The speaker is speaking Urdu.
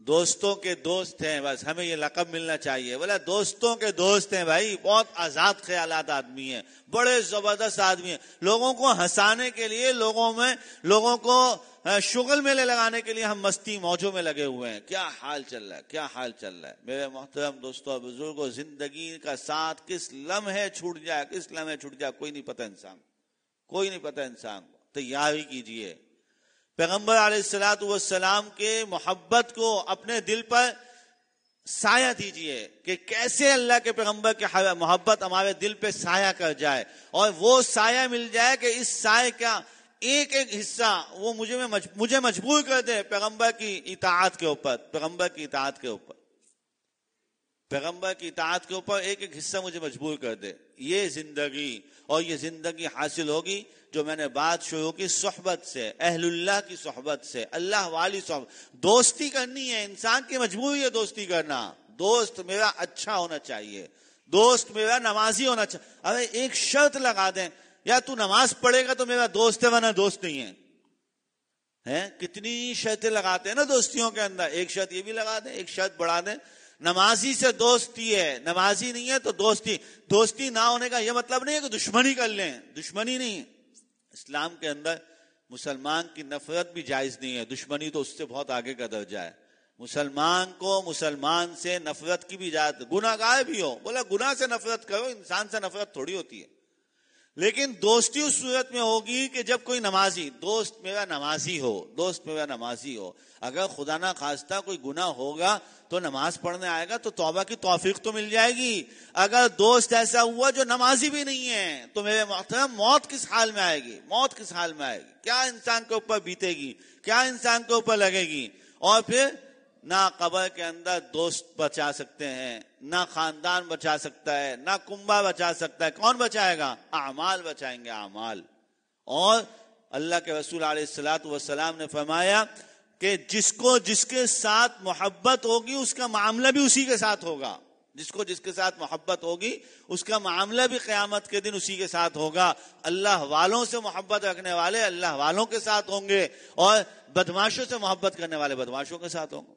دوستوں کے دوست ہیں، بس ہمیں یہ لقب ملنا چاہیے. بولا دوستوں کے دوست ہیں بھائی، بہت آزاد خیالات آدمی ہیں، بڑے زبردست آدمی ہیں. لوگوں کو ہنسانے کے لیے، لوگوں کو شغل میں لگانے کے لیے ہم مستی موجوں میں لگے ہوئے ہیں. کیا حال چل رہا ہے، کیا حال چل رہا ہے میرے محترم دوستوں بزرگوں. زندگی کا ساتھ کس لمحے چھوٹ جائے، کوئی نہیں پتہ انسان، کوئی نہیں پتہ انسان کو. تیاری کیجئے، پیغمبر علیہ الصلوۃ والسلام کے محبت کو اپنے دل پر سایہ دیجئے کہ کیسے اللہ کے پیغمبر کی محبت ہمارے دل پہ سایہ کر جائے، اور وہ سایہ مل جائے کہ اس سایہ کا ایک ایک حصہ وہ مجھے مجبور کر دے پیغمبر کی اطاعت کے اوپر، پیغمبر کی اطاعت کے اوپر ایک ایک حصہ مجھے مجبور کر دے. یہ زندگی، اور یہ زندگی حاصل ہوگی جو میں نے بات شروع کی، صحبت سے، اہل اللہ کی صحبت سے، اللہ والی صحبت. دوستی کرنی ہے، انسان کی مجبوری ہے دوستی کرنا. دوست میرا اچھا ہونا چاہیے، دوست میرا نمازی ہونا چاہیے. ارے ایک شرط لگا دیں، یا تو نماز پڑھے گا تو میرا دوست ہے ورنہ دوست نہیں ہے. کتنی شرطیں لگاتے ہیں نا دوستیوں کے اندر. ایک شرط یہ بھی لگا دیں، ایک شرط بڑھا دیں، نمازی سے دوستی ہے، نمازی نہیں ہے تو دوستی نہ ہونے کا یہ مطلب نہیں ہے کہ دشمنی کر لیں. دشمنی نہیں، اسلام کے اندر مسلمان کی نفرت بھی جائز نہیں ہے، دشمنی تو اس سے بہت آگے کا درجہ ہے. مسلمان کو مسلمان سے نفرت کی بھی اجازت، گناہ گار بھی ہو، بولا گناہ سے نفرت کرو، انسان سے نفرت تھوڑی ہوتی ہے. لیکن دوستی اس صورت میں ہوگی کہ جب کوئی نمازی، دوست میرا نمازی ہو. اگر خدا نہ خواستہ کوئی گناہ ہوگا تو نماز پڑھنے آئے گا تو توبہ کی توفیق تو مل جائے گی. اگر دوست ایسا ہوا جو نمازی بھی نہیں ہے تو میرے محترم موت کس حال میں آئے گی، کیا انسان کے اوپر بیتے گی، کیا انسان کے اوپر لگے گی. اور پھر نہ قبر کے اندر دوست بچا سکتے ہیں، نہ خاندان بچا سکتا ہے، نہ کنبہ بچا سکتا ہے. کون بچائے گا؟ اعمال بچائیں گے، اعمال. اور اللہ کے رسول علیہ الصلوۃ والسلام نے فرمایا کہ جس کے ساتھ محبت ہوگی اس کا معاملہ بھی اسی کے ساتھ ہوگا. جس کے ساتھ محبت ہوگی اس کا معاملہ بھی قیامت کے دن اسی کے ساتھ ہوگا. اللہ والوں سے محبت رکھنے والے اللہ والوں کے ساتھ ہوں گے، اور بدماشوں سے محبت کرنے والے بدماشوں کے ساتھ ہوں گے.